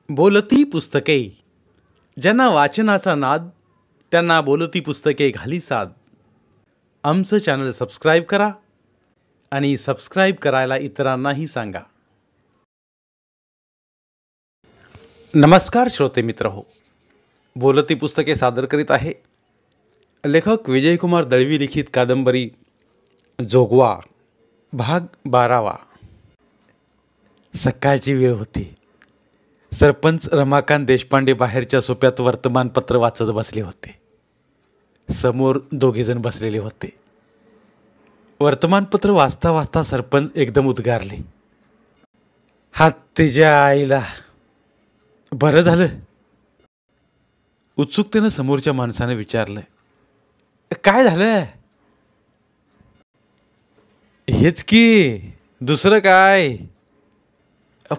बोलती पुस्तके. ज्यांना वाचनाचा नाद त्यांना बोलती पुस्तके घाली साद. आमचं चॅनल सबस्क्राईब करा आणि सबस्क्राईब करायला इतरांनाही सांगा. नमस्कार श्रोते मित्र हो, बोलती पुस्तके सादर करीत आहे लेखक विजयकुमार दळवी लिखित कादंबरी जोगवा भाग 12. सकाळची वेळ होती. सरपंच रमाकांत देशपांडे बाहेरच्या सोप्यात वर्तमानपत्र वाचत बसले होते. समोर दोघेजण बसलेले होते. वर्तमानपत्र वाचता वाचता सरपंच एकदम उद्गारले, हात तिच्या आईला. बरं झालं? उत्सुकतेनं समोरच्या माणसाने विचारलं. काय झालं? हेच की, दुसरं काय.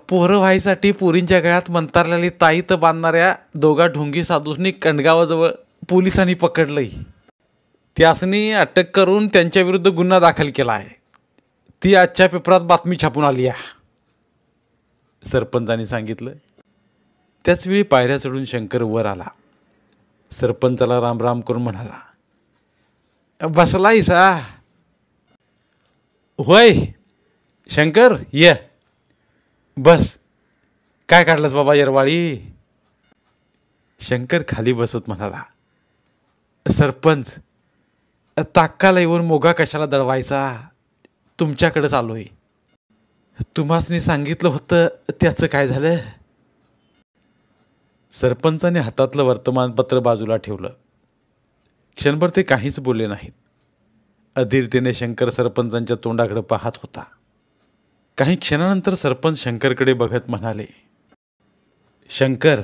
पोरं व्हायसाठी पोरींच्या गळ्यात मंतारलेली ताईत बांधणाऱ्या दोघा ढोंगी साधूंनी कणगावाजवळ पोलिसांनी पकडलंय. त्यासनी अटक करून त्यांच्याविरुद्ध गुन्हा दाखल केला आहे. ती आजच्या पेपरात बातमी छापून आली आहे, सरपंचांनी सांगितलं. त्याचवेळी पायऱ्या चढून शंकर वर आला. सरपंचाला राम राम करून म्हणाला, बसलायसा? होय शंकर, ये बस. काय काढलंस बाबा येरवाळी? शंकर खाली बसत म्हणाला, सरपंच, ताक्काला येऊन मोगा कशाला दळवायचा? तुमच्याकडेच आलोय. तुम्हासनी सांगितलं होतं त्याचं काय झालं? सरपंचाने हातातलं वर्तमानपत्र बाजूला ठेवलं. क्षणभर ते काहीच बोलले नाहीत. अधीरतेने शंकर सरपंचांच्या तोंडाकडे पाहत होता. काही क्षणानंतर सरपंच शंकरकडे बघत म्हणाले, शंकर,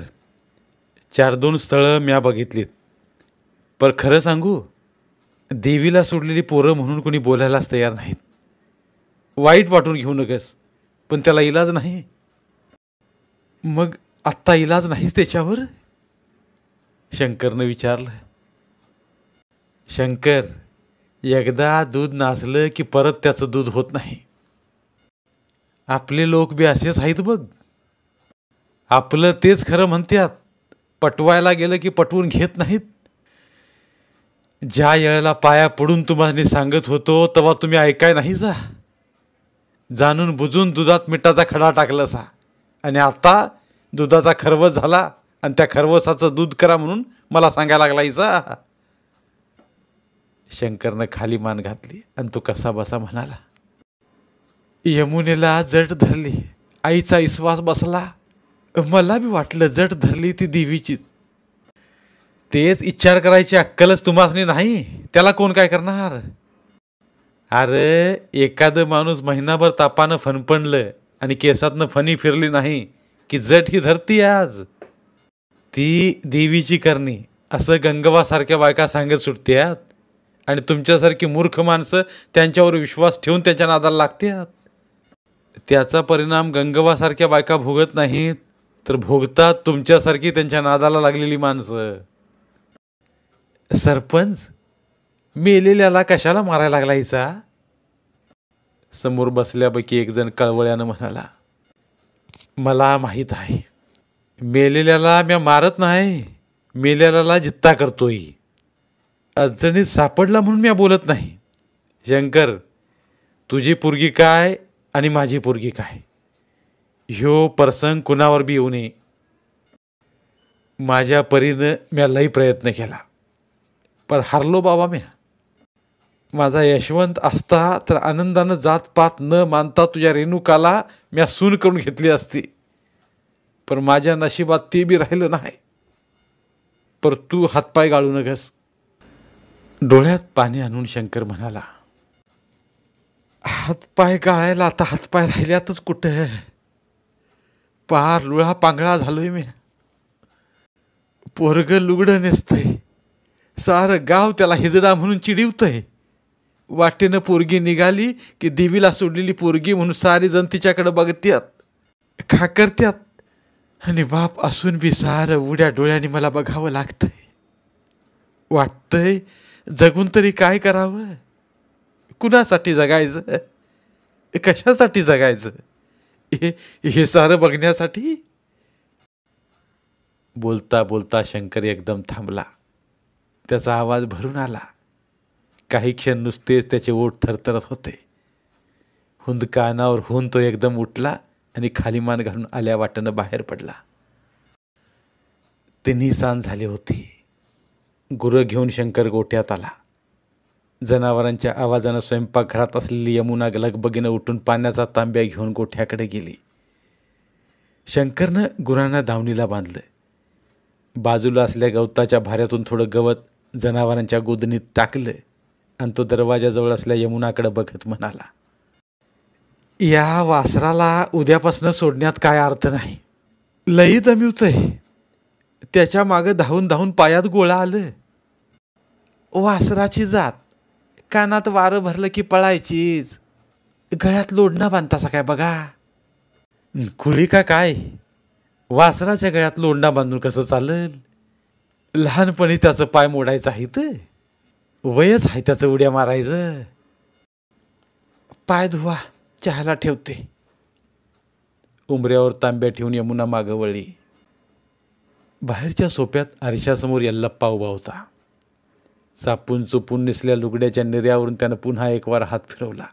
4-2 स्थळं म्या बघितलीत. पर खरं सांगू, देवीला सोडलेली पोरं म्हणून कोणी बोलायलाच तयार नाहीत. वाईट वाटून घेऊ नकस, पण त्याला इलाज नाही. मग आत्ता इलाज नाहीच त्याच्यावर? शंकरनं विचारलं. शंकर, एकदा दूध नासलं की परत त्याचं दूध होत नाही. आपले लोक बी असेच आहेत बघ. आपलं तेच खरं म्हणतात, पटवायला गेलं की पटवून घेत नाहीत. ज्या वेळेला पाया पडून तुम्हाला सांगत होतो तेव्हा तुम्ही ऐकाय नाही जा. जाणून बुजून दुधात मिठाचा खडा टाकलासा आणि आता दुधाचा खरवस झाला आणि त्या खरवसाचं दूध करा म्हणून मला सांगायला लागलायचा. शंकरनं खाली मान घातली आणि तो कसा बसा म्हणाला, यमुनेला जट धरली, आईचा विश्वास बसला. मला बी वाटलं जट धरली ती देवीचीच. तेच विचार करायची अक्कलच तुम्हासनी नाही, त्याला कोण काय करणार? अरे एखादं माणूस महिनाभर तापानं फणफणलं आणि केसातनं फणी फिरली नाही की जट ही धरती आज. ती देवीची करणी असं गंगवासारख्या बायका सांगत सुटत्यात आणि तुमच्यासारखी मूर्ख माणसं त्यांच्यावर विश्वास ठेवून त्यांच्या नादाला लागतात. त्याचा परिणाम गंगवासारख्या बायका भोगत नाहीत, तर भोगतात तुमच्यासारखी त्यांच्या नादाला लागलेली माणसं. सरपंच, मेलेल्याला कशाला मारायला लागलायचा? समोर बसल्यापैकी एक जण कळवळ्यानं म्हणाला, मला माहीत आहे, मेलेल्याला म्या मारत नाही, मेलेल्याला जित्ता करतोय. अडचणीत सापडला म्हणून म्या बोलत नाही. शंकर, तुझी पोरगी काय आणि माझी पोरगी काय, ह्यो प्रसंग कुणावर बी येऊ नये. माझ्या परीनं म्या लई प्रयत्न केला, पण हारलो बाबा म्या. माझा यशवंत असता तर आनंदानं जातपात न मानता तुझ्या रेणुकाला म्या सून करून घेतली असती, पण माझ्या नशिबात ते बी राहिलं नाही. पर तू हातपाय गाळू नकस. डोळ्यात पाणी आणून शंकर म्हणाला, हातपाय गाळायला आता हातपाय राहिल्यातच कुठं? पार लुळा पांगळा झालोय मी. पोरगं लुगडं नेसतंय, सारं गाव त्याला हिजडा म्हणून चिडिवतंय. वाटेनं पोरगी निघाली की देवीला सोडलेली पोरगी म्हणून सारी जण तिच्याकडे बघत्यात, खाकरत्यात. आणि बाप असून बी सारं उड्या डोळ्याने मला बघावं लागतंय. वाटतंय जगून तरी काय करावं? कुणासाठी जगायचं? कशासाठी जगायचं? हे सारं बघण्यासाठी? बोलता बोलता शंकर एकदम थांबला. त्याचा आवाज भरून आला. काही क्षण नुसतेच त्याचे ओठ थरथरत होते. हुंदकानावर होऊन तो एकदम उठला आणि खाली मान घालून आल्या वाटेनं बाहेर पडला. तिन्ही सांज झाली होती. गुरं घेऊन शंकर गोठ्यात आला. जनावरांच्या आवाजानं स्वयंपाकघरात असलेली यमुना लगबगीनं उठून पाण्याचा तांब्या घेऊन गोठ्याकडे गेली. शंकरनं गुरांना दावणीला बांधलं. बाजूला असलेल्या गवताच्या भाऱ्यातून थोडं गवत जनावरांच्या गोदनीत टाकलं आणि तो दरवाजाजवळ असलेल्या यमुनाकडे बघत म्हणाला, या वासराला उद्यापासून सोडण्यात काय अर्थ नाही. लई दमीवच आहे. त्याच्या मागं धावून धावून पायात गोळा आलं. वासराची जात, कानात वारं भरलं की पळायचीच. गळ्यात लोढणं बांधतासा काय बघा. खुळी का काय? वासराच्या गळ्यात लोंढा बांधून कसं चालेल? लहानपणी त्याचं पाय मोडायचं आहे तर वयच आहे त्याचं उड्या मारायचं. पाय धुवा, चहाला ठेवते. उंबऱ्यावर तांब्या ठेवून यमुना मागं वळली. बाहेरच्या सोप्यात आरशासमोर यल्लप्पा उभा होता. चापून चुपून नेसल्या लुगड्याच्या निर्यावरून त्यानं पुन्हा एक वार हात फिरवला.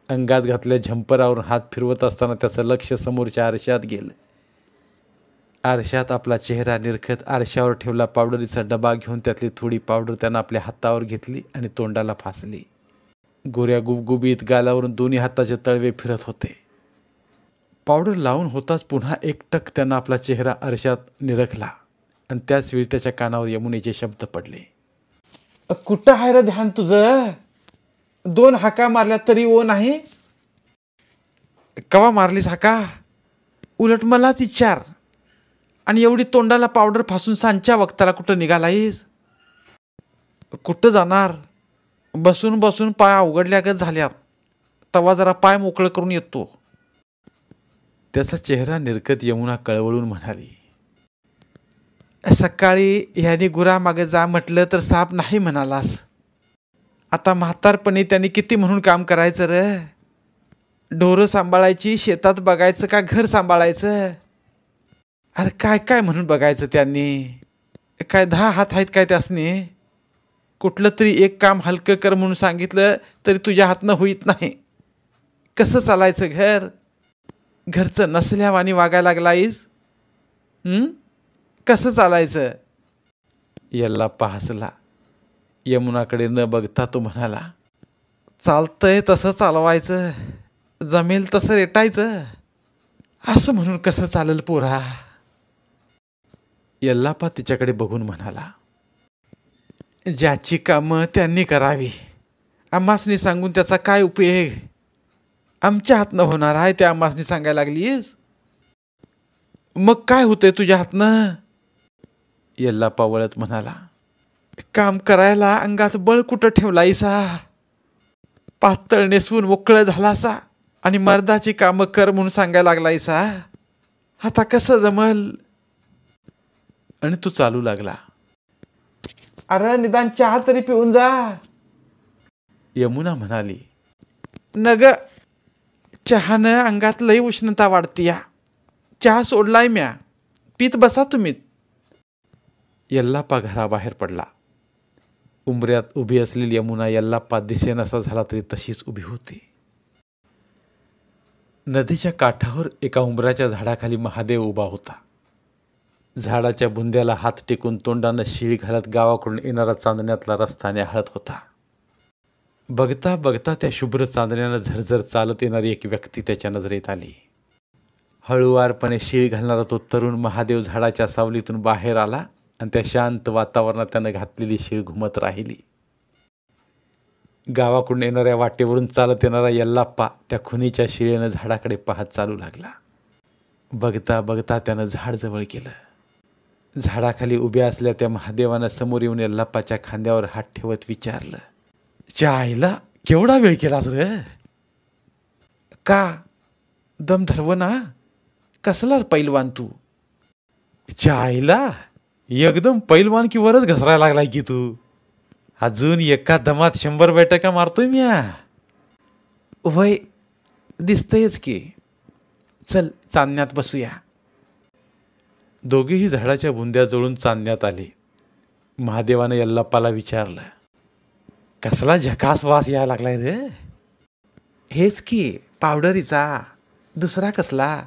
अंगात घातल्या झंपरावरून हात फिरवत असताना त्याचं लक्ष समोरच्या आरशात गेलं. आरशात आपला चेहरा निरखत आरशावर ठेवला पावडरीचा डबा घेऊन त्यातली थोडी पावडर त्यानं आपल्या हातावर घेतली आणि तोंडाला फासली. गोऱ्या गुबगुबीत गालावरून दोन्ही हाताचे तळवे फिरत होते. पावडर लावून होताच पुन्हा एकटक त्यानं आपला चेहरा आरशात निरखला आणि त्याच वेळी त्याच्या कानावर यमुनेचे शब्द पडले. कुठं आहे रे ध्यान तुझं? 2 हाका मारल्या तरी ओ नाही. कवा मारलीस हाका? उलट मलाच विचार. आणि एवढी तोंडाला पावडर फासून सांच्या वक्ताला कुठं निघालायस? कुठं जाणार? बसून बसून पाय अवघडल्यागत झाल्यात. तवा जरा पाय मोकळं करून येतो. त्याचा चेहरा निरखत यमुना कळवळून म्हणाली, सकाळी ह्याने गुरामागे जा म्हटलं तर साप नाही म्हणालास. आता म्हातारपणी त्यांनी किती म्हणून काम करायचं रे? ढोरं सांभाळायची, शेतात बघायचं का घर सांभाळायचं? अरे काय काय म्हणून बघायचं त्यांनी? काय 10 हात आहेत काय त्यासनी? कुठलं तरी एक काम हलकं कर म्हणून सांगितलं तरी तुझ्या हातनं होईत नाही. कसं चालायचं घर? घरचं नसल्यावानी वागायला लागलायस. कसं चालायचं? यल्लाप्पा हसला. यमुनाकडे न बघता तो म्हणाला, चालतंय तसं चालवायचं, जमेल तसं रेटायचं. असं म्हणून कसं चालेल पोरा? यल्लाप्पा तिच्याकडे बघून म्हणाला, ज्याची कामं त्यांनी करावी. आम्हासनी सांगून त्याचा काय उपयोग? आमच्या हातनं होणार आहे त्या आम्हासनी सांगायला लागलीस? मग काय होतंय तुझ्या हातनं? यल्लाप्पा वळत म्हणाला, काम करायला अंगात बळ कुठं ठेवलायसा? पातळ नेसवून मोकळं झालासा आणि मर्दाची कामं कर म्हणून सांगायला लागलायसा. आता कसं जमल? आणि तो चालू लागला, अरे निदान चहा तरी पिऊन जा. यमुना म्हणाली, नग, चहानं अंगात लई उष्णता वाढतीया. चहा सोडलाय म्या, पीत बसा तुम्ही. यल्लाप्पा घराबाहेर पडला. उंबऱ्यात उभी असलेली यमुना यल्लाप्पा दिसेनासा झाला तरी तशीच उभी होती. नदीच्या काठावर एका उंबराच्या झाडाखाली महादेव उभा होता. झाडाच्या बुंद्याला हात टेकून तोंडानं शिळी घालत गावाकडून येणारा चांदण्यातला रस्ता न्याहाळत होता. बघता बघता त्या शुभ्र चांदण्यानं झरझर चालत येणारी एक व्यक्ती त्याच्या नजरेत आली. हळुवारपणे शिळी घालणारा तो तरुण महादेव झाडाच्या सावलीतून बाहेर आला आणि त्या शांत वातावरणात त्यानं घातलेली शीळ घुमत राहिली. गावाकडून येणाऱ्या वाटेवरून चालत येणारा यल्लाप्पा त्या खुनीच्या शिळेनं झाडाकडे पाहत चालू लागला. बघता बघता त्यानं झाड जवळ केलं. झाडाखाली उभ्या असल्या त्या महादेवानं समोर येऊन यल्लाप्पाच्या खांद्यावर हात ठेवत विचारलं, चायला केवढा वेळ केलास रे? का दम धरव ना? कसला पैलवान तू? चायला एकदम पैलवान की वरच घसरायला लागलाय की तू. अजून एका दमात 100 बैठका मारतोय म्या. वय दिसतंयच की. चल चांदण्यात बसूया. दोघेही झाडाच्या बुंद्याजवळून चांदण्यात आले. महादेवानं यल्लाप्पाला विचारलं, कसला झकास वास यायला लागलाय रे? हेच की पावडरीचा, दुसरा कसला?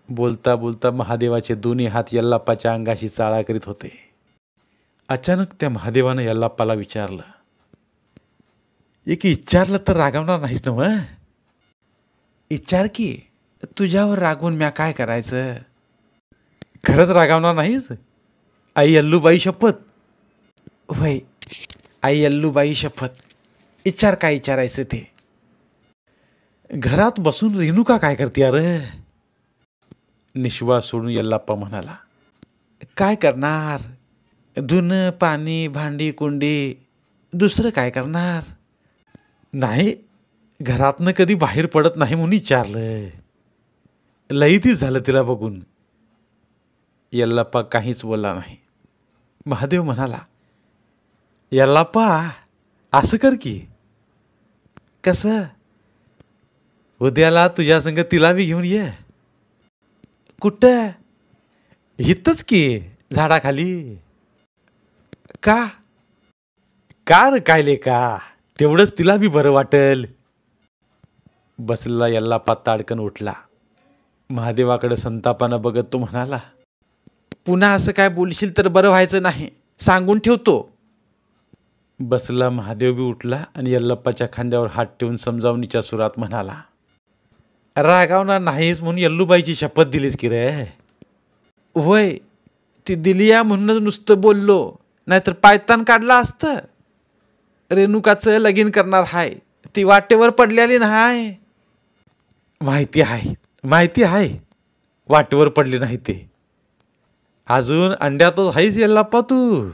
बोलता बोलता महादेवाचे दोन्ही हात यल्लाप्पाच्या अंगाशी चाळा करीत होते. अचानक त्या महादेवानं यल्लाप्पाला विचारलं, एक विचारलं तर रागावणार नाहीस ना? विचार की, तुझ्यावर रागवून म्या काय करायचं? खरंच रागावणार नाहीस? आई यल्लूबाई शपथ. वय आई यल्लूबाई शपथ. विचार काय विचारायचं ते. घरात बसून रेणुका काय करते अरे? निश्वास सोडून यल्लाप्पा म्हणाला, काय करणार? धुणं पाणी भांडी कुंडी, दुसरं काय करणार? नाही, घरातनं कधी बाहेर पडत नाही म्हणून विचारलं. लई दिवस झालं तिला बघून. यल्लाप्पा काहीच बोलला नाही. महादेव म्हणाला, यल्लाप्पा असं कर की. कसं? उद्याला तुझ्या संग तिला बी घेऊन ये. कुठं? इथंच की झाडाखाली. का? का रे कायले का? तेवढंच तिला बी बरं वाटेल. बसलेला यल्लाप्पा ताडकन उठला. महादेवाकडे संतापानं बघत तो म्हणाला, पुन्हा असं काय बोलशील तर बरं व्हायचं नाही, सांगून ठेवतो. बसला महादेव बी उठला आणि यल्लाप्पाच्या खांद्यावर हात ठेवून समजावणीच्या सुरात म्हणाला, रागावणार नाहीस म्हणून यल्लूबाईची शपथ दिलीस की रे? वय, ती दिली या म्हणूनच नुसतं बोललो, नाहीतर पायतान काढला असतं. रेणुकाचं लगीन करणार हाय, ती वाटेवर पडलेली नाही. माहिती आहे, माहिती आहे, वाटेवर पडली नाही ते. अजून अंड्यातच आहेस यल्लाप्पा तू.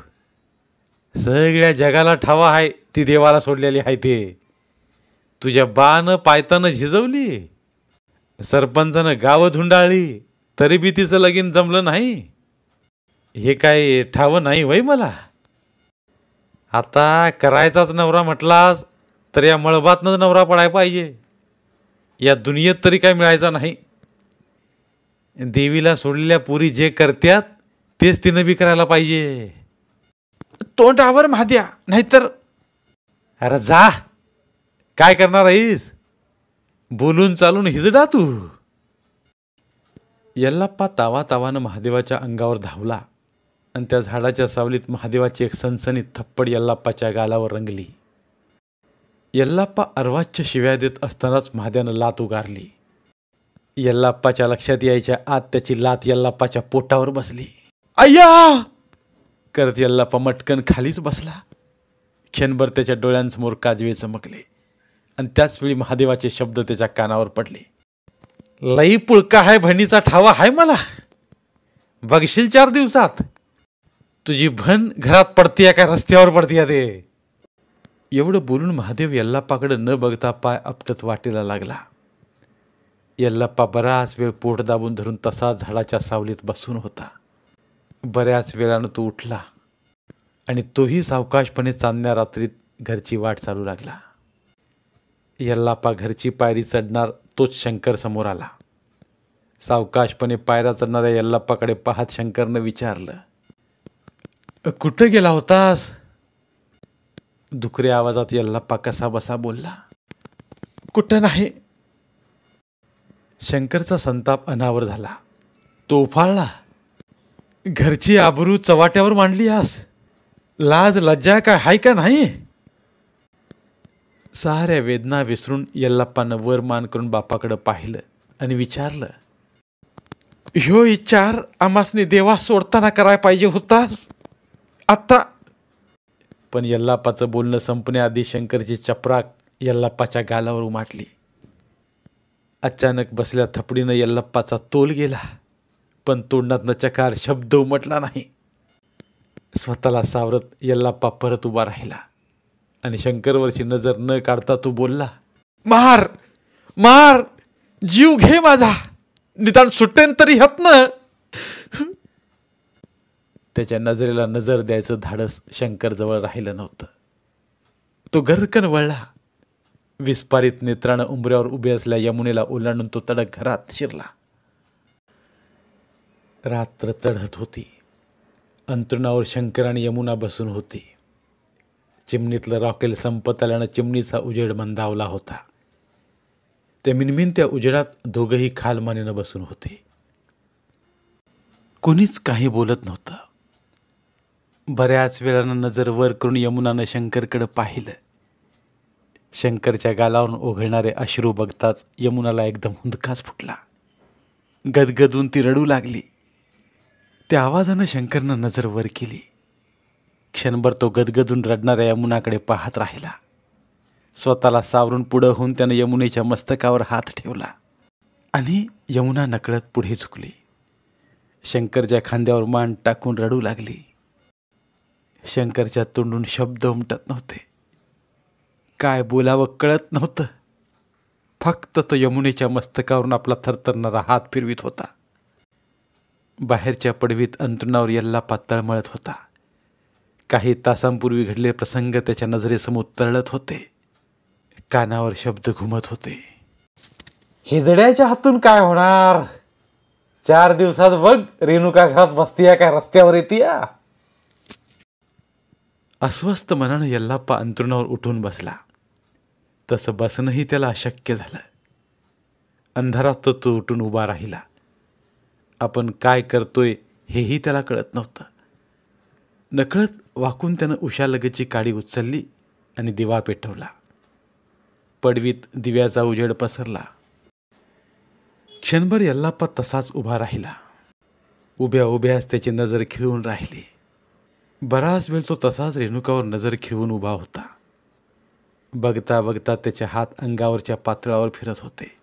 सगळ्या जगाला ठावा आहे ती देवाला सोडलेली आहे ते. तुझ्या बानं पायतानं झिजवली, सरपंचानं गावं धुंडाळली, तरी बी तिचं लगीन जमलं नाही. हे काय ठावं नाही वय मला? आता करायचाच नवरा म्हटलास तर या मळबातनंच नवरा पडाय पाहिजे. या दुनियेत तरी काय मिळायचा नाही. देवीला सोडलेल्या पुरी जे करत्यात तेच तिनं बी करायला पाहिजे. तोंडावर महाद्या, नाहीतर. अरे जा, काय करणार आहेस? बोलून चालून हिजडा तू. यल्लाप्पा तावातावानं महादेवाच्या अंगावर धावला आणि त्या झाडाच्या सावलीत महादेवाची एक सनसनीत थप्पड यल्लाप्पाच्या गालावर रंगली. यल्लाप्पा अर्वाच्य शिव्या देत असतानाच महाद्यानं लात उगारली. यल्लाप्पाच्या लक्षात यायच्या आत त्याची लात यल्लाप्पाच्या पोटावर बसली. अय्या करत यल्लाप्पा मटकन खालीच बसला. क्षणभर त्याच्या डोळ्यांसमोर काजवे चमकले आणि त्याच वेळी महादेवाचे शब्द त्याच्या कानावर पडले. लई पुळका आहे, बहिणीचा ठावा आहे मला. बघशील 4 दिवसात तुझी भन घरात पडतीया का रस्त्यावर पडतीया ते. एवढं बोलून महादेव यल्लाप्पाकडे न बघता पाय आपटत वाटेला लागला. यल्लाप्पा बराच वेळ पोट दाबून धरून तसाच झाडाच्या सावलीत बसून होता. बऱ्याच वेळानं तो उठला आणि तोही सावकाशपणे चांदण्या रात्रीत घरची वाट चालू लागला. यल्लाप्पा घरची पायरी चढणार तोच शंकर समोर आला. सावकाशपणे पायऱ्या चढणाऱ्या यल्लाप्पाकडे पाहत शंकरनं विचारलं, कुठं गेला होतास? दुखऱ्या आवाजात यल्लाप्पा कसा बसा बोलला, कुठं नाही. शंकरचा संताप अनावर झाला. तो उफाळला, घरची आबरू चवाट्यावर मांडली आस. लाज लज्जा काय हाय का नाही? साऱ्या वेदना विसरून यल्लाप्पानं वर मान करून बापाकडं पाहिलं आणि विचारलं, ह्यो विचार आमासनी देवा सोडताना कराय पाहिजे होता आता. पण यल्लाप्पाचं बोलणं संपण्याआधी शंकरची चपराक यल्लाप्पाच्या गालावर उमाटली. अचानक बसल्या थपडीनं यल्लाप्पाचा तोल गेला, पण तोंडातनं चकार शब्द उमटला नाही. स्वतःला सावरत यल्लाप्पा परत उभा राहिला आणि शंकरवरची नजर न काढता तो बोलला, मार मार, जीव घे माझा, निदान सुटेन तरी हतन. त्याच्या नजरेला नजर द्यायचं धाडस शंकरजवळ राहिलं नव्हतं. तो गर्रकन वळला. विस्पारित नेत्रानं उंबऱ्यावर उभे असल्या यमुनेला ओलांडून तो तडक घरात शिरला. रात्र चढत होती. अंथरुणावर शंकर आणि यमुना बसून होती. चिमणीतलं रॉकेल संपत आल्यानं चिमणीचा उजेड मंदावला होता. त्या मिनमिनत्या उजेडात दोघंही खालमानेनं बसून होते. कोणीच काही बोलत नव्हतं. बऱ्याच वेळानं नजर वर करून यमुनानं शंकरकडं पाहिलं. शंकरच्या गालावरून ओघळणारे अश्रू बघताच यमुनाला एकदम हुंदकाच फुटला. गदगदून ती रडू लागली. त्या आवाजानं शंकरनं नजर वर केली. क्षणभर तो गदगदून रडणाऱ्या यमुनाकडे पाहत राहिला. स्वतःला सावरून पुढं होऊन त्यानं यमुनेच्या मस्तकावर हात ठेवला आणि यमुना नकळत पुढे झुकली. शंकरच्या खांद्यावर मान टाकून रडू लागली. शंकरच्या तोंडून शब्द उमटत नव्हते. काय बोलावं कळत नव्हतं. फक्त तो यमुनेच्या मस्तकावरून आपला थरथरणारा हात फिरवित होता. बाहेरच्या पडवीत अंथरुणावर यल्लापा तळमळत होता. काही तासांपूर्वी घडलेले प्रसंग त्याच्या नजरेसमोर तरळत होते. कानावर शब्द घुमत होते. हिजड्याच्या हातून काय होणार? 4 दिवसात बघ रेणुका घरात बसतीया काय रस्त्यावर येतीया. अस्वस्थ मनानं यल्लाप्पा अंथरुणावर उठून बसला. तसं बसणंही त्याला अशक्य झालं. अंधारात तो उठून उभा राहिला. आपण काय करतोय हेही त्याला कळत नव्हतं. नकळत वाकून त्यानं उशालगतची काडी उचलली आणि दिवा पेटवला. पडवीत दिव्याचा उजेड पसरला. क्षणभर यल्लाप्पा तसाच उभा राहिला. उभ्या उभ्याच त्याची नजर खिळून राहिली. बराच वेळ तो तसाच रेणुकावर नजर खिळून उभा होता. बघता बघता त्याचे हात अंगावरच्या पातळावर फिरत होते.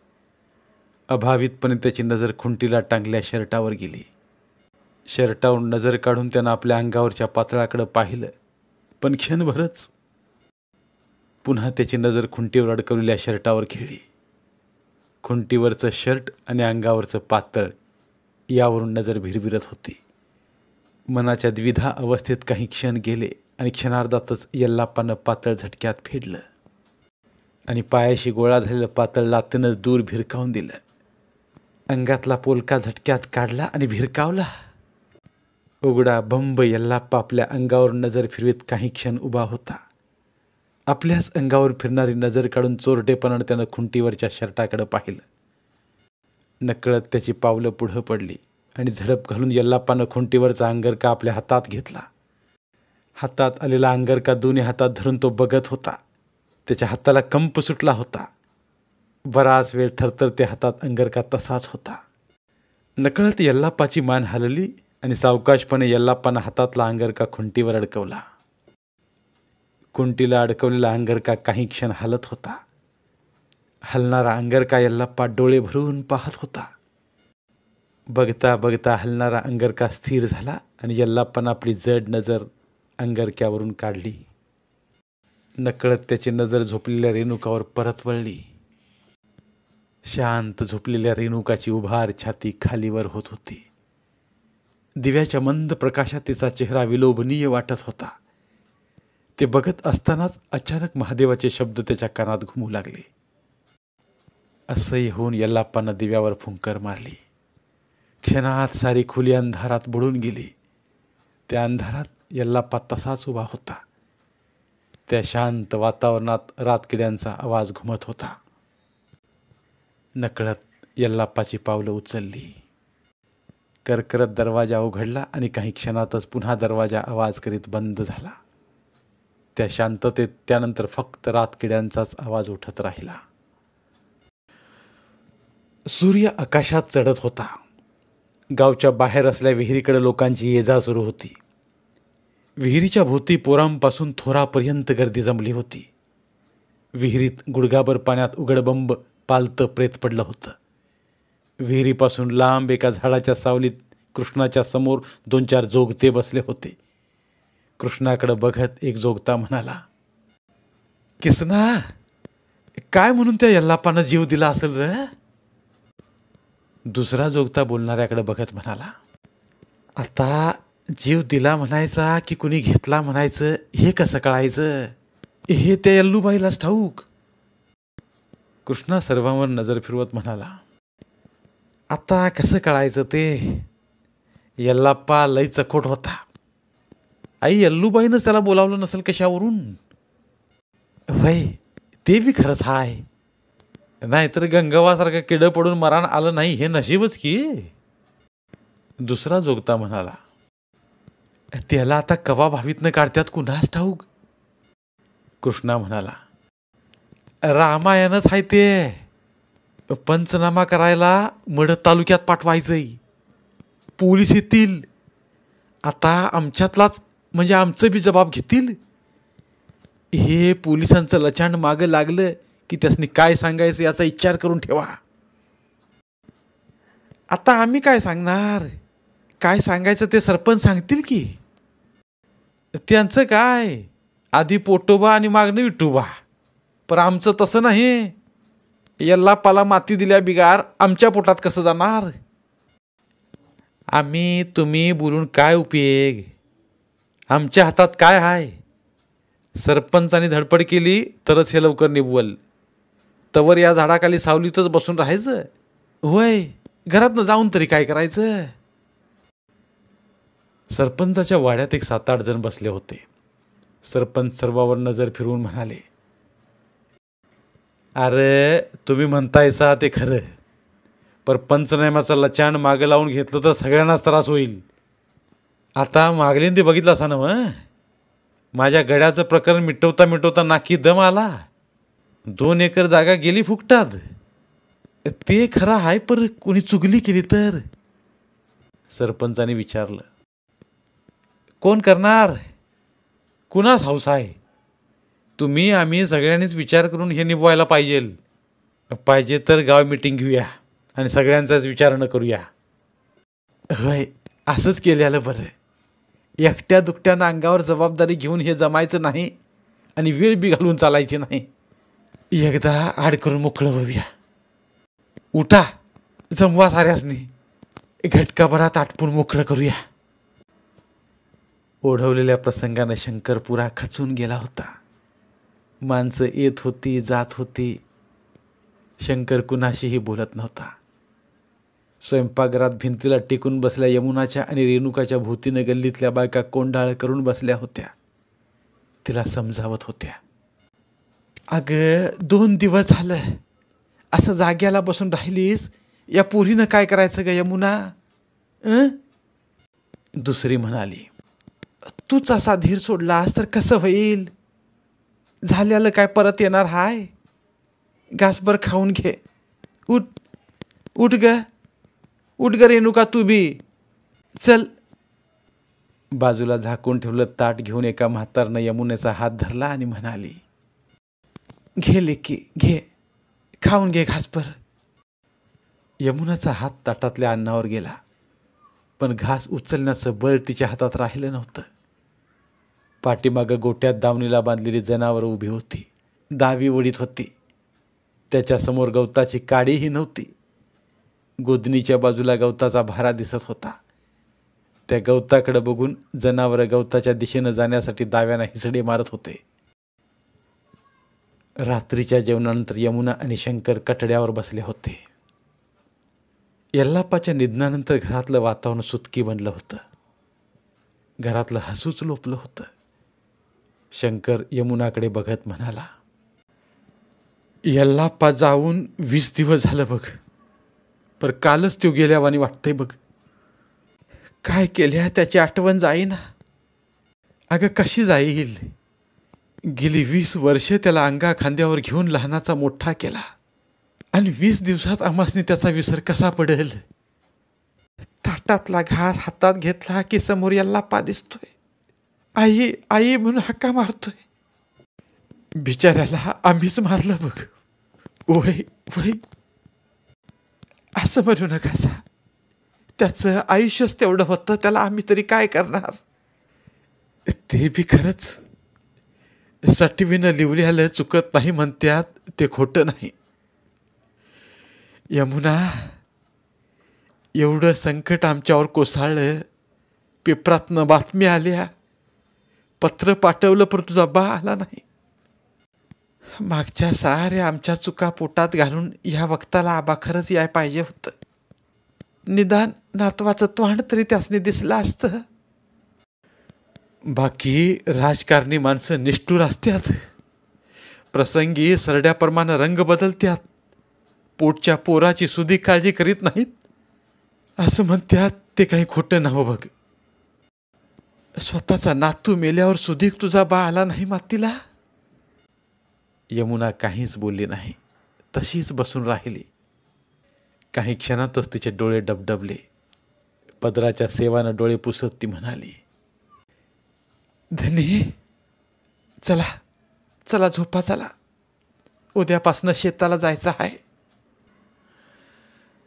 अभावितपणे त्याची नजर खुंटीला टांगल्या शर्टावर गेली. शर्टावरून नजर काढून त्यानं आपल्या अंगावरच्या पातळाकडं पाहिलं, पण क्षणभरच. पुन्हा त्याची नजर खुंटीवर अडकवलेल्या शर्टावर खेळली. खुंटीवरचं शर्ट आणि अंगावरचं पातळ यावरून नजर भिरभिरत होती. मनाच्या द्विधा अवस्थेत काही क्षण गेले आणि क्षणार्धातच यल्लाप्पानं पातळ झटक्यात फेडलं आणि पायाशी गोळा झालेलं पातळ लातेनंच दूर भिरकावून दिलं. अंगातला पोलका झटक्यात काढला आणि भिरकावला. उघडा बंब यल्लाप्पा आपल्या अंगावर नजर फिरवीत काही क्षण उभा होता. आपल्याच अंगावर फिरणारी नजर काढून चोरटेपणानं त्यानं खुंटीवरच्या शर्टाकडं पाहिलं. नकळत त्याची पावलं पुढं पडली आणि झडप घालून यल्लाप्पानं खुंटीवरचा अंगरका आपल्या हातात घेतला. हातात आलेला अंगरका दोन्ही हातात धरून तो बघत होता. त्याच्या हाताला कंप सुटला होता. बराच वेळ थरथर त्या हातात अंगरका तसाच होता. नकळत यल्लाप्पाची मान हलली आणि सावकाशपणे यल्लाप्पानं हातातला अंगरका खुंटीवर अडकवला. खुंटीला अडकवलेला अंगरका काही क्षण हलत होता. हलणारा अंगरका यल्लाप्पा डोळे भरून पाहत होता. बघता बघता हलणारा अंगरका स्थिर झाला आणि यल्लाप्पानं आपली जड नजर अंगरक्यावरून काढली. नकळत त्याची नजर झोपलेल्या रेणुकावर परत वळली. शांत झोपलेल्या रेणुकाची उभार छाती खालीवर होत होती. दिव्याच्या मंद प्रकाशात तिचा चेहरा विलोभनीय वाटत होता. ते बघत असतानाच अचानक महादेवाचे शब्द त्याच्या कानात घुमू लागले. असह्य होऊन यल्लाप्पानं दिव्यावर फुंकर मारली. क्षणात सारी खोली अंधारात बुडून गेली. त्या अंधारात यल्लाप्पा तसाच उभा होता. त्या शांत वातावरणात रातकिड्यांचा आवाज घुमत होता. नकळत यल्लाप्पाची पावलं उचलली. करकरत दरवाजा उघडला आणि काही क्षणातच पुन्हा दरवाजा आवाज करीत बंद झाला. त्या शांततेत त्यानंतर फक्त रातकिड्यांचाच आवाज उठत राहिला. सूर्य आकाशात चढत होता. गावच्या बाहेर असल्या विहिरीकडे लोकांची ये-जा सुरू होती. विहिरीच्या भोवती पोरांपासून थोरापर्यंत गर्दी जमली होती. विहिरीत गुडघाभर पाण्यात उघडबंब पालतं प्रेत पडलं होतं. विहिरीपासून लांब एका झाडाच्या सावलीत कृष्णाच्या समोर 2-4 जोगते बसले होते. कृष्णाकडे बघत एक जोगता म्हणाला, किसना, काय म्हणून त्या यल्लाप्पानं जीव दिला असेल र? दुसरा जोगता बोलणाऱ्याकडे बघत म्हणाला, आता जीव दिला म्हणायचा की कुणी घेतला म्हणायचं हे कसं कळायचं? हे त्या यल्लूबाईलाच ठाऊक. कृष्णा सर्वांवर नजर फिरवत म्हणाला, आता कसं कळायचं ते? यल्लाप्पा लय चकोट होता. आई यल्लूबाईनंच त्याला बोलावलं नसेल कशावरून. वय ते बी खरंच हाय. नाहीतर गंगवासारखं किडं पडून मरण आलं नाही हे नशीबच की. दुसरा जोगता म्हणाला. त्याला आता कवा भावीतनं काढत्यात कुणास ठाऊक. कृष्णा म्हणाला. रामायणच आहे ते. पंचनामा करायला मड तालुक्यात पाठवायचंय. पोलीस येतील. आता आमच्यातलाच म्हणजे आमचं बी जबाब घेतील. हे पोलिसांचं लचांड मागं लागलं की त्यासनी काय सांगायचं याचा विचार करून ठेवा. आता आम्ही काय सांगणार. काय सांगायचं ते सरपंच सांगतील की. त्यांचं काय आधी पोटोबा आणि मागणं विठोबा. पण आमचं तसं नाही. यल्लाप्पाला माती दिल्या बिगार आमच्या पोटात कसं जाणार. आम्ही तुम्ही बोलून काय उपयोग. आमच्या हातात काय आहे. सरपंचाने धडपड केली तरच हे लवकर निभवल. तवर या झाडाखाली सावलीतच बसून राहायचं. होय घरातनं जाऊन तरी काय करायचं. सरपंचाच्या वाड्यात एक 7-8 जण बसले होते. सरपंच सर्वावर नजर फिरवून म्हणाले. अरे तुम्ही म्हणतायसा ते खरं. पर पंचनाम्याचा लचांड मागं लावून घेतलं तर सगळ्यांनाच त्रास होईल. आता मागलीन ते बघितलं असा ना मग. माझ्या गड्याचं प्रकरण मिटवता मिटवता नाकी दम आला. 2 एकर जागा गेली फुकटात. ते खरं आहे पर कोणी चुगली केली तर. सरपंचाने विचारलं. कोण करणार. कुणास हौस आहे. तुम्ही आम्ही सगळ्यांनीच विचार करून हे निभवायला पाहिजे तर गाव मिटिंग घेऊया आणि सगळ्यांचाच विचारणं करूया. होय असंच केलेलं बरं. एकट्या दुकट्यानं अंगावर जबाबदारी घेऊन हे जमायचं नाही आणि वेळ बी घालून चालायची नाही. एकदा आड करून मोकळं होऊया. उठा जमवा साऱ्यासनी. घटकाभरात आटपून मोकळं करूया. ओढवलेल्या प्रसंगानं शंकर पुरा खचून गेला होता. माणसं येत होती जात होती. शंकर कुणाशीही बोलत नव्हता. स्वयंपाकघरात भिंतीला टेकून बसल्या यमुनाच्या आणि रेणुकाच्या भोवतीनं गल्लीतल्या बायका कोंडाळ करून बसल्या होत्या. तिला समजावत होत्या. अगं 2 दिवस झालं असं जाग्याला बसून राहिलीस. या पोरीनं काय करायचं ग यमुना. दुसरी म्हणाली. तूच असा धीर सोडलास तर कसं होईल. झाल्याला काय परत येणार हाय. घासभर खाऊन घे. उठ उठ ग रेणुका तू बी चल. बाजूला झाकून ठेवलं ताट घेऊन एका म्हातारनं यमुनेचा हात धरला आणि म्हणाली. घे लेकी घे खाऊन घे घासभर. यमुनाचा हात ताटातल्या अन्नावर गेला पण घास उचलण्याचं बळ तिच्या हातात राहिलं नव्हतं. पाठीमागं गोट्यात दावणीला बांधलेली जनावरं उभी होती. दावी ओढीत होती. त्याच्यासमोर गवताची काडीही नव्हती. गोदनीच्या बाजूला गवताचा भारा दिसत होता. त्या गवताकडे बघून जनावरं गवताच्या दिशेनं जाण्यासाठी दाव्यानं हिसडे मारत होते. रात्रीच्या जेवणानंतर यमुना आणि शंकर कटड्यावर बसले होते. यल्लाप्पाच्या निधनानंतर घरातलं वातावरण सुतकी बनलं होतं. घरातलं हसूच लोपलं होतं. शंकर यमुनाकडे बघत म्हणाला. यल्लाप्पा जाऊन 20 दिवस झालं बघ. पर कालच तो गेल्यावानी वाटतंय बघ. काय केल्या त्याची आठवण जाईना. अगं कशी जाईल. गेली 20 वर्ष त्याला अंगा खांद्यावर घेऊन लहानाचा मोठा केला आणि 20 दिवसात आम्हासनी त्याचा विसर कसा पडेल. ताटातला घास हातात घेतला की समोर यल्लाप्पा दिसतोय. आई आई म्हणून हक्का मारतोय. बिचाऱ्याला आम्हीच मारलं बघ. वय वय असं म्हणू नकासा. त्याचं आयुष्यच तेवढं होतं. त्याला आम्ही तरी काय करणार. ते बी खरंच. सटवीनं लिवल्याला चुकत नाही म्हणत्यात ते खोटं नाही. यमुना एवढं संकट आमच्यावर कोसळलं. पेपरातनं बातमी आल्या. पत्र पाठवलं पण तुझा बा आला नाही. मागच्या साऱ्या आमच्या चुका पोटात घालून ह्या वक्ताला आबा खरंच याय पाहिजे होतं. नातवाचं तोंड तरी त्यासनी दिसलं असतं. बाकी राजकारणी माणसं निष्ठुर असतात. प्रसंगी सरड्याप्रमाणे रंग बदलत्यात. पोटच्या पोराची सुधी काळजी करीत नाहीत असं म्हणतात ते काही खोटं नव्ह बघ. स्वतःचा नातू मेल्यावर सुधीक तुझा बा आला नाही मातीला. यमुना काहीच बोलली नाही, तशीच बसून राहिली. काही क्षणातच तिचे डोळे डबडबले. पदराच्या सेवानं डोळे पुसत ती म्हणाली, धनी चला चला झोपा चला, उद्यापासनं शेताला जायचं आहे.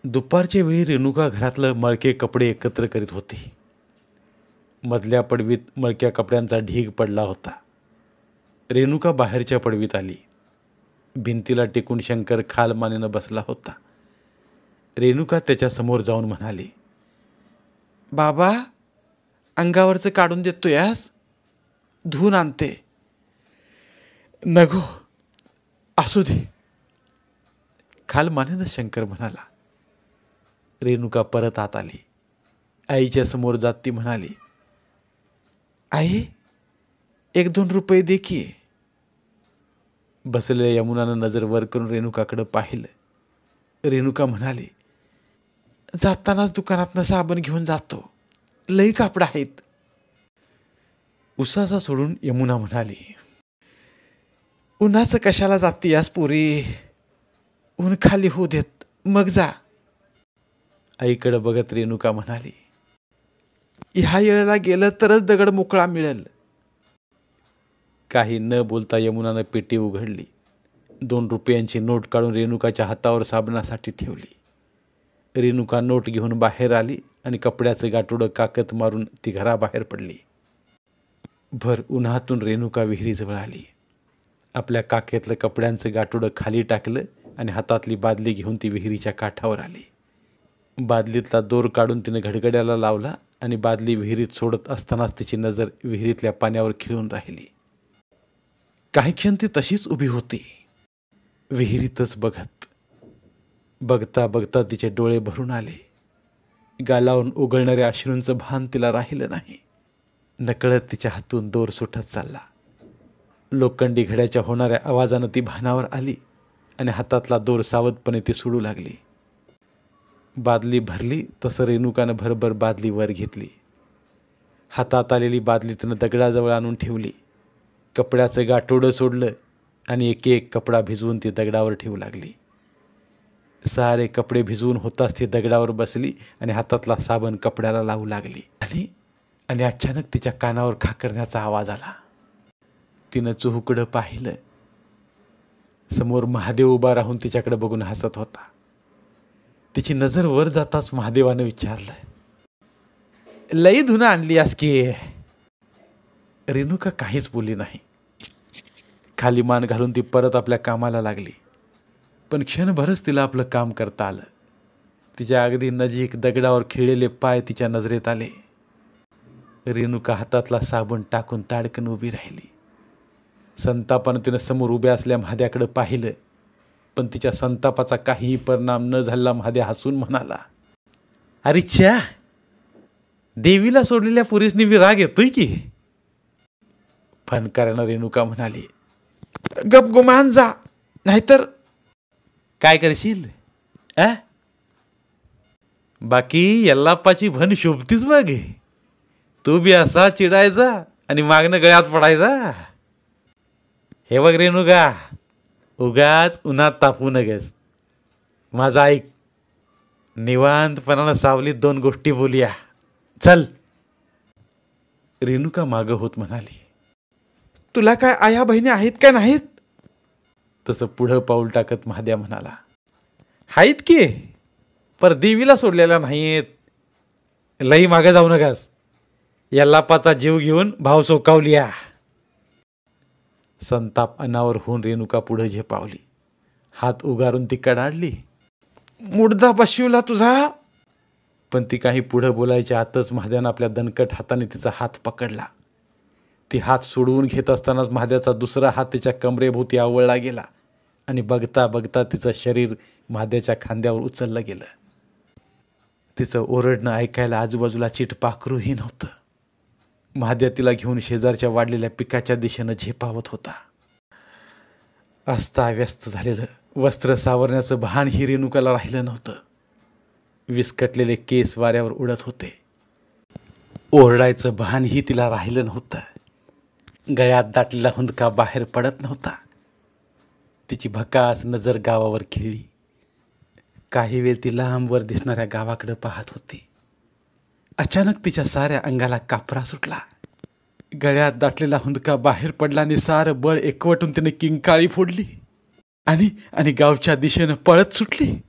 दुपारच्या वेळी रेणुका घरातलं मळके कपडे एकत्र करीत होती. मधल्या पडवीत मळक्या कपड्यांचा ढीग पडला होता. रेणुका बाहेरच्या पडवीत आली. भिंतीला टेकून शंकर खालमानेनं बसला होता. रेणुका त्याच्यासमोर जाऊन म्हणाली, बाबा अंगावरचं काढून देतोयास, धुवून आणते. नको असू दे, खालमानेनं शंकर म्हणाला. रेणुका परत आत आली. आईच्या समोर जात ती म्हणाली, आई 1-2 रुपये दे की. बसलेल्या यमुनानं नजर वर करून रेणुकाकडं पाहिलं. रेणुका म्हणाली, जातानाच दुकानातनं साबण घेऊन जातो, लई कापड आहेत. उसासा सोडून यमुना म्हणाली, उन्हाचं कशाला जातीयास पोरी, ऊन खाली होऊ देत मग जा. आईकडे बघत रेणुका म्हणाली, ह्या येळेला गेलं तरच दगड मोकळा मिळेल. काही न बोलता यमुनानं पेटी उघडली. 2 रुपयांची नोट काढून रेणुकाच्या हातावर साबणासाठी ठेवली. रेणुका नोट घेऊन बाहेर आली आणि कपड्याचं गाठोडं काकत मारून ती घराबाहेर पडली. भर उन्हातून रेणुका विहिरीजवळ आली. आपल्या काखेतलं कपड्यांचं गाठोडं खाली टाकलं आणि हातातली बादली घेऊन ती विहिरीच्या काठावर आली. बादलीतला दोर काढून तिने घडघड्याला लावला आणि बादली विहिरीत सोडत असतानाच तिची नजर विहिरीतल्या पाण्यावर खिळून राहिली. काही क्षण ती तशीच उभी होती, विहिरीतच बघत. बघता बघता तिचे डोळे भरून आले. गालावरून उगळणाऱ्या अश्रूंचं भान तिला राहिलं नाही. नकळत तिच्या हातून दोर सुटत चालला. लोखंडी घड्याच्या होणाऱ्या आवाजानं ती भानावर आली आणि हातातला दोर सावधपणे ती सोडू लागली. बादली भरली तसं रेणुकानं भरभर बादली वर घेतली. हातात आलेली बादली तिनं दगडाजवळ आणून ठेवली. कपड्याचं गाठोडं सोडलं आणि एक एक कपडा भिजवून ती दगडावर ठेवू लागली. सारे कपडे भिजवून होताच ती दगडावर बसली आणि हातातला साबण कपड्याला लावू लागली. आणि अचानक तिच्या कानावर खाकरण्याचा आवाज आला. तिनं चुहूकडं पाहिलं. समोर महादेव उभा राहून तिच्याकडे बघून हसत होता. तिची नजर वर जाताच महादेवानं विचारलं, लई धुणं आणली आज की. रेणुका काहीच बोलली नाही. खाली मान घालून ती परत आपल्या कामाला लागली. पण क्षणभरच तिला आपलं काम करता आलं. तिच्या अगदी नजीक दगडावर खिळलेले पाय तिच्या नजरेत आले. रेणुका हातातला साबण टाकून ताडकन उभी राहिली. संतापानं तिनं समोर उभ्या असल्या महाद्याकडे पाहिलं, पण तिच्या संतापाचा काहीही परिणाम न झाला. महाद्या हसून म्हणाला, अरे च्या, देवीला सोडलेल्या पुरीसनी बी राग येतोय की. फणकारानं रेणुका म्हणाली, गप गुमान जा, नाहीतर काय करशील. बाकी यल्लाप्पाची भन शोभतीच बघ. तू बी असा चिडायचा आणि मागणं गळ्यात पडायचा. हे बघ रेणुका, उगाच उन्हात तापू नगस. माझा ऐक, निवांतपणानं सावलीत 2 गोष्टी बोलूया, चल. रेणुका मागं होत म्हणाली, तुला काय आया बहिणी आहेत का नाहीत. तसं पुढं पाऊल टाकत महाद्या म्हणाला, आहेत की, पर देवीला सोडलेल्या नाहीत. लई मागे जाऊ नकास. यल्लाप्पाचा जीव घेऊन भाव सोकावलिया. संताप अनावर होऊन रेणुका पुढे झेपावली. हात उगारून ती कडाडली, मुडदा बशिवला तुझा. पण ती काही पुढे बोलायच्या आतच महाद्यानं आपल्या दणकट हाताने तिचा हात पकडला. ती हात सोडवून घेत असतानाच महाद्याचा दुसरा हात तिच्या कमरेभोवती आवळला गेला आणि बघता बघता तिचं शरीर महाद्याच्या खांद्यावर उचललं गेलं. तिचं ओरडणं ऐकायला आजूबाजूला चिटपाखरूही नव्हतं. महाद्या तिला घेऊन शेजारच्या वाढलेल्या पिकाच्या दिशेनं झेपावत होता. अस्ताव्यस्त झालेलं वस्त्र सावरण्याचं भानही रेणुकाला राहिलं नव्हतं. विस्कटलेले केस वाऱ्यावर उडत होते. ओरडायचं भानही तिला राहिलं नव्हतं. गळ्यात दाटलेला हुंदका बाहेर पडत नव्हता. तिची भकास नजर गावावर खिळली. काही वेळ ती लांबवर दिसणाऱ्या गावाकडे पाहत होती. अचानक तिच्या साऱ्या अंगाला कापरा सुटला. गळ्यात दाटलेला हुंदका बाहेर पडला आणि सारं बळ एकवटून तिने किंकाळी फोडली आणि गावच्या दिशेनं पळत सुटली.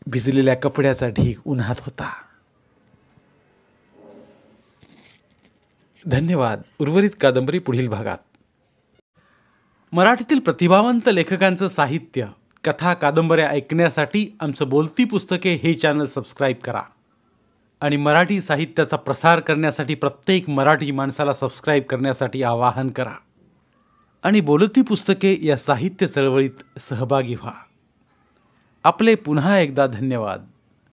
भिजलेल्या कपड्याचा ढीग उन्हात होता. धन्यवाद. उर्वरित कादंबरी पुढील भागात. मराठीतील प्रतिभावंत लेखकांचं साहित्य, कथा, कादंबऱ्या ऐकण्यासाठी आमचं बोलती पुस्तके हे चॅनल सबस्क्राईब करा आणि मराठी साहित्याचा प्रसार करण्यासाठी प्रत्येक मराठी माणसाला सबस्क्राईब करण्यासाठी आवाहन करा आणि बोलती पुस्तके या साहित्य चळवळीत सहभागी व्हा. आपले पुन्हा एकदा धन्यवाद.